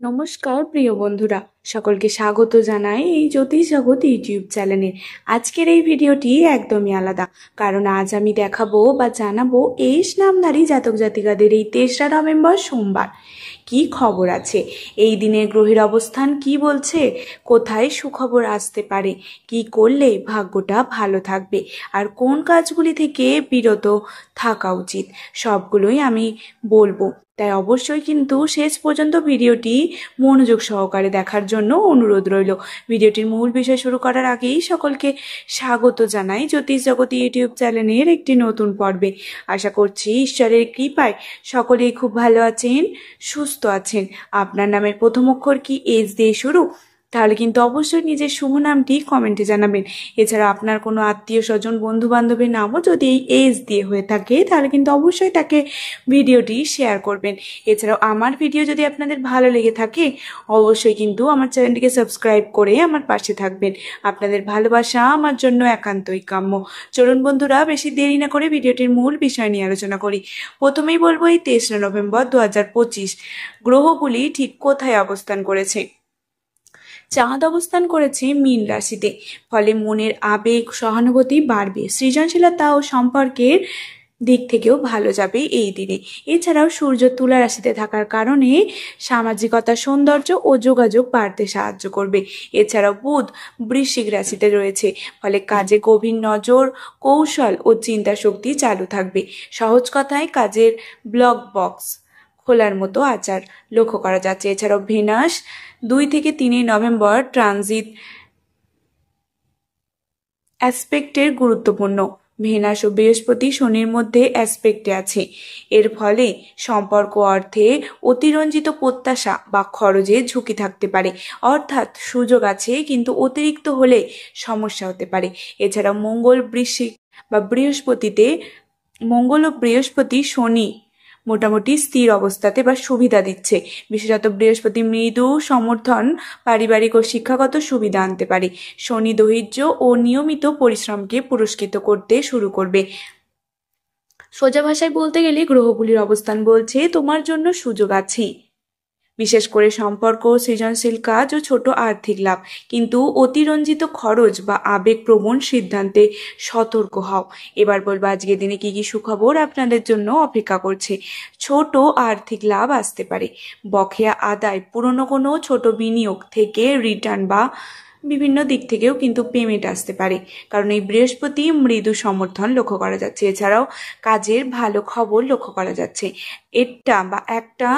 নমস্কার প্রিয় বন্ধুরা, সকলকে স্বাগত জানাই এই জ্যোতিষ জগৎ ইউটিউব চ্যানেলে। আজকের এই ভিডিওটি একদমই আলাদা, কারণ আজ আমি দেখাবো বা জানাবো এই নামধারী জাতক জাতিকাদের এই 3রা নভেম্বর সোমবার কি খবর আছে, এই দিনের গ্রহের অবস্থান কি বলছে, কোথায় সুখবর আসতে পারে, কি করলে ভাগ্যটা ভালো থাকবে, আর কোন কাজগুলি থেকে বিরত থাকা উচিত, সবগুলোই আমি বলবো। তাই অবশ্যই কিন্তু শেষ পর্যন্ত ভিডিওটি মনোযোগ সহকারে দেখার জন্য অনুরোধ রইল। ভিডিওটির মূল বিষয় শুরু করার আগেই সকলকে স্বাগত জানাই জ্যোতিষ জগৎ ইউটিউব চ্যানেলের একটি নতুন পর্বে। আশা করছি ঈশ্বরের কৃপায় সকলেই খুব ভালো আছেন, সুস্থ আছেন। আপনার নামের প্রথম অক্ষর কি এস দিয়ে শুরু? তাহলে কিন্তু অবশ্যই নিজের শুভ নামটি কমেন্টে জানাবেন। এছাড়া আপনার কোনো আত্মীয় স্বজন বন্ধু বান্ধবের নামও যদি এই এস দিয়ে হয়ে থাকে তাহলে কিন্তু অবশ্যই তাকে ভিডিওটি শেয়ার করবেন। এছাড়াও আমার ভিডিও যদি আপনাদের ভালো লেগে থাকে অবশ্যই কিন্তু আমার চ্যানেলটিকে সাবস্ক্রাইব করে আমার পাশে থাকবেন। আপনাদের ভালোবাসা আমার জন্য একান্তই কাম্য। চলুন বন্ধুরা, বেশি দেরি না করে ভিডিওটির মূল বিষয় নিয়ে আলোচনা করি। প্রথমেই বলবো এই 3রা নভেম্বর 2025 গ্রহগুলি ঠিক কোথায় অবস্থান করেছে। চাঁদ অবস্থান করেছে মীন রাশিতে, ফলে মনের আবেগ সহানুভূতি বাড়বে, সৃজনশীলতা ও সম্পর্কের দিক থেকেও ভালো যাবে এই দিনে। এছাড়াও সূর্য তুলা রাশিতে থাকার কারণে সামাজিকতা, সৌন্দর্য ও যোগাযোগ বাড়তে সাহায্য করবে। এছাড়াও বুধ বৃশ্চিক রাশিতে রয়েছে, ফলে কাজে গভীর নজর, কৌশল ও চিন্তা শক্তি চালু থাকবে। সহজ কথায় কাজের ব্লক বক্স খোলার মতো আচার লক্ষ্য করা যাচ্ছে। এছাড়াও ভেনাস 2 থেকে 3 নভেম্বর ট্রানজিট অ্যাসপেক্টের গুরুত্বপূর্ণ। ভেনাস ও বৃহস্পতি শনির মধ্যে অ্যাসপেক্টে আছে। এর ফলে সম্পর্ক, অর্থে অতিরঞ্জিত প্রত্যাশা বা খরচে ঝুঁকি থাকতে পারে, অর্থাৎ সুযোগ আছে কিন্তু অতিরিক্ত হলে সমস্যা হতে পারে। এছাড়া মঙ্গল ও বৃহস্পতি শনি মোটামুটি স্থির অবস্থাতে বা সুবিধা দিচ্ছে। বিশেষত বৃহস্পতি মৃদু সমর্থন, পারিবারিক ও শিক্ষাগত সুবিধা আনতে পারে। শনি ধৈর্য ও নিয়মিত পরিশ্রমকে পুরস্কৃত করতে শুরু করবে। সোজা ভাষায় বলতে গেলে গ্রহগুলির অবস্থান বলছে তোমার জন্য সুযোগ আছে, বিশেষ করে সম্পর্ক, সৃজনশীল কাজ ও ছোট আর্থিক লাভ। কিন্তু অতিরঞ্জিত খরচ বা আবেগপ্রবণ সিদ্ধান্তে সতর্ক হও। এবার বলবো আজকের দিনে কি কি সুখবর আপনাদের জন্য অপেক্ষা করছে। ছোট আর্থিক লাভ আসতে পারে, বকেয়া আদায়, পুরনো কোনো ছোট বিনিয়োগ থেকে রিটার্ন বা বিভিন্ন দিক থেকেও কিন্তু পেমেন্ট আসতে পারে, কারণ এই বৃহস্পতি মৃদু সমর্থন লক্ষ্য করা যাচ্ছে। এছাড়াও কাজের ভালো খবর লক্ষ্য করা যাচ্ছে। একটা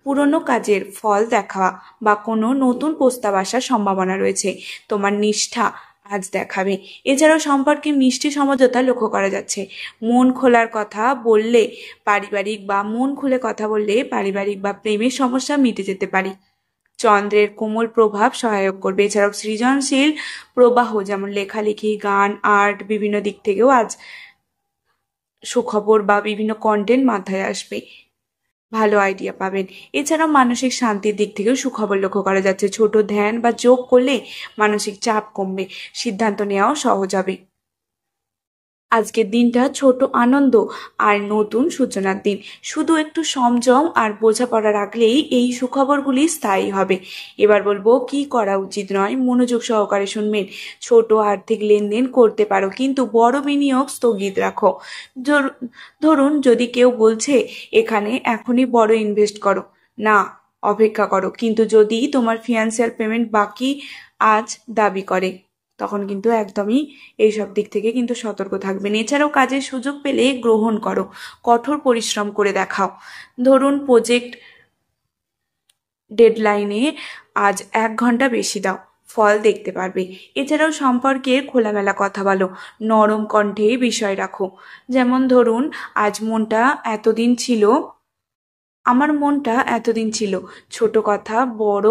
পুরনো কাজের ফল দেখা বা কোনো নতুন প্রস্তাব আসার সম্ভাবনা রয়েছে। তোমার নিষ্ঠা আজ দেখাবে। এছাড়াও সম্পর্কে মিষ্টি সমঝোতা লক্ষ্য করা যাচ্ছে। মন খুলে কথা বললে পারিবারিক বা প্রেমের সমস্যা মিটে যেতে পারে। চন্দ্রের কোমল প্রভাব সহায়ক করবে। এছাড়াও সৃজনশীল প্রবাহ যেমন লেখালেখি, গান, আর্ট, বিভিন্ন দিক থেকেও আজ সুখবর বা বিভিন্ন কন্টেন্ট মাথায় আসবে, ভালো আইডিয়া পাবেন। এছাড়াও মানসিক শান্তির দিক থেকেও সুখবর লক্ষ্য করা যাচ্ছে। ছোট ধ্যান বা যোগ করলে মানসিক চাপ কমবে, সিদ্ধান্ত নেওয়াও সহজ হবে। আজকের দিনটা ছোট আনন্দ আর নতুন সূচনার দিন। শুধু একটু সংযম আর বোঝাপড়া রাখলেই এই সুখবরগুলি স্থায়ী হবে। এবার বলবো কি করা উচিত নয়, মনোযোগ সহকারে শুনবেন। ছোট আর্থিক লেনদেন করতে পারো, কিন্তু বড় বিনিয়োগ স্থগিত রাখো। ধরুন যদি কেউ বলছে এখানে এখনই বড় ইনভেস্ট করো, না, অপেক্ষা করো। কিন্তু যদি তোমার ফিনান্সিয়াল পেমেন্ট বাকি আজ দাবি করে, তখন কিন্তু একদমই এইসব দিক থেকে কিন্তু সতর্ক থাকবেন। এছাড়াও কাজের সুযোগ পেলে গ্রহণ করো, কঠোর পরিশ্রম করে দেখাও। ধরুন প্রজেক্ট ডেডলাইনে আজ 1 ঘন্টা বেশি দাও, ফল দেখতে পারবে। এছাড়াও সম্পর্কে খোলামেলা কথা বলো, নরম কণ্ঠে বিষয় রাখো। যেমন ধরুন আমার মনটা এতদিন ছিল, ছোট কথা বড়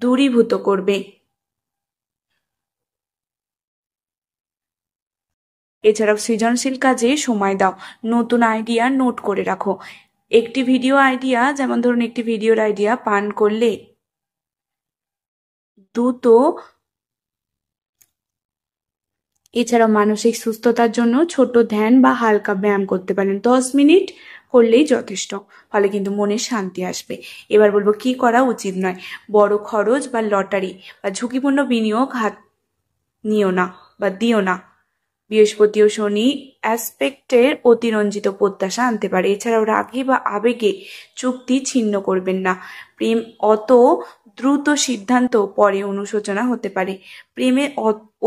দূরীভূত করবে। এছাড়াও সৃজনশীল কাজে সময় দাও, নতুন আইডিয়া নোট করে রাখো। একটি ভিডিওর আইডিয়া পান করলে দ্রুত। এছাড়াও মানসিক সুস্থতার জন্য ছোট ধ্যান বা হালকা ব্যায়াম করতে পারেন। 10 মিনিট করলেই যথেষ্ট, ফলে কিন্তু মনের শান্তি আসবে। এবার বলবো কি করা উচিত নয়। বড় খরচ বা লটারি বা ঝুঁকিপূর্ণ বিনিয়োগ হাত নিও না বা দিও না। বৃহস্পতি ও শনি অ্যাসপেক্টের অতিরঞ্জিত প্রত্যাশা আনতে পারে। এছাড়াও রাগে বা আবেগে চুক্তি ছিন্ন করবেন না। প্রেম অত দ্রুত সিদ্ধান্ত পরে অনুশোচনা হতে পারে। প্রেমের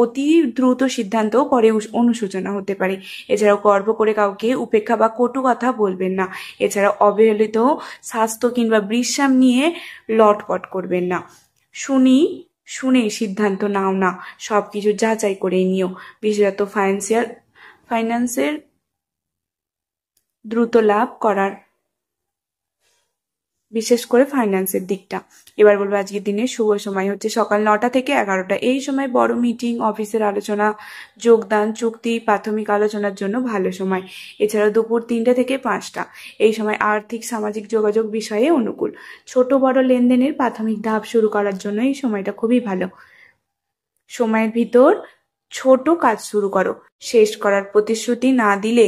অতি দ্রুত সিদ্ধান্ত পরে অনুশোচনা হতে পারে। এছাড়াও গর্ব করে কাউকে উপেক্ষা বা কটু কথা বলবেন না। এছাড়াও অবহেলিত স্বাস্থ্য কিংবা বিশ্রাম নিয়ে লটপট করবেন না। শুনে সিদ্ধান্ত নাও না, সব কিছু যাচাই করে নিও। বিশেষত ফাইন্যান্সের দ্রুত লাভ করার, বিশেষ করে ফাইন্যান্সের দিকটা। এবার বলবো আজকের দিনের শুভ সময় হচ্ছে সকাল 9টা থেকে 11টা। এই সময় বড় মিটিং, অফিসের আলোচনা, যোগদান, চুক্তি, প্রাথমিক আলোচনার জন্য ভালো সময়। এছাড়াও দুপুর 3টে থেকে 5টা। এই সময় আর্থিক সামাজিক যোগাযোগ বিষয়ে অনুকূল। ছোট বড় লেনদেনের প্রাথমিক ধাপ শুরু করার জন্য এই সময়টা খুবই ভালো। সময়ের ভিতর ছোট কাজ শুরু করো, শেষ করার প্রতিশ্রুতি না দিলে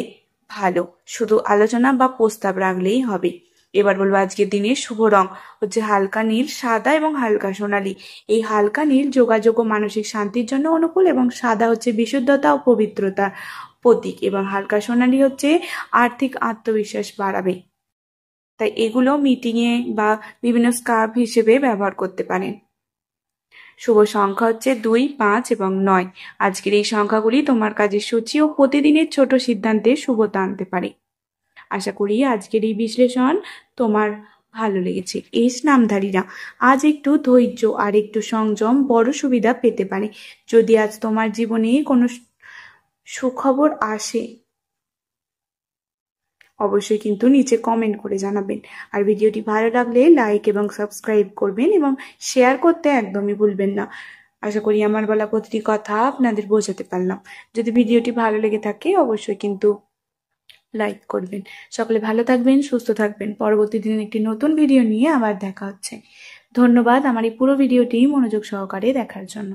ভালো, শুধু আলোচনা বা প্রস্তাব রাখলেই হবে। এবার বলবো আজকের দিনের শুভ রং হচ্ছে হালকা নীল, সাদা এবং হালকা সোনালী। এই হালকা নীল যোগাযোগ ও মানসিক শান্তির জন্য অনুকূল, এবং সাদা হচ্ছে বিশুদ্ধতা ও পবিত্রতার প্রতীক, এবং হালকা সোনালী হচ্ছে আর্থিক আত্মবিশ্বাস বাড়াবে। তাই এগুলো মিটিংয়ে বা বিভিন্ন স্কার্ফ হিসেবে ব্যবহার করতে পারেন। শুভ সংখ্যা হচ্ছে 2, 5 এবং 9। আজকের এই সংখ্যাগুলি তোমার কাজের সূচি ও প্রতিদিনের ছোট সিদ্ধান্তে শুভতা আনতে পারে। আশা করি আজকের এই বিশ্লেষণ তোমার ভালো লেগেছে। এই নামধারীরা আজ একটু ধৈর্য আর একটু সংযম বড় সুবিধা পেতে পারে। যদি আজ তোমার জীবনে কোনো সুখবর আসে, অবশ্যই কিন্তু নিচে কমেন্ট করে জানাবেন। আর ভিডিওটি ভালো লাগলে লাইক এবং সাবস্ক্রাইব করবেন, এবং শেয়ার করতে একদমই ভুলবেন না। আশা করি আমার বলা প্রতিটি কথা আপনাদের বোঝাতে পারলাম। যদি ভিডিওটি ভালো লেগে থাকে অবশ্যই কিন্তু লাইক করবেন। সকলে ভালো থাকবেন, সুস্থ থাকবেন। পরবর্তী দিনে একটি নতুন ভিডিও নিয়ে আবার দেখা হচ্ছে। ধন্যবাদ আমার এই পুরো ভিডিওটি মনোযোগ সহকারে দেখার জন্য।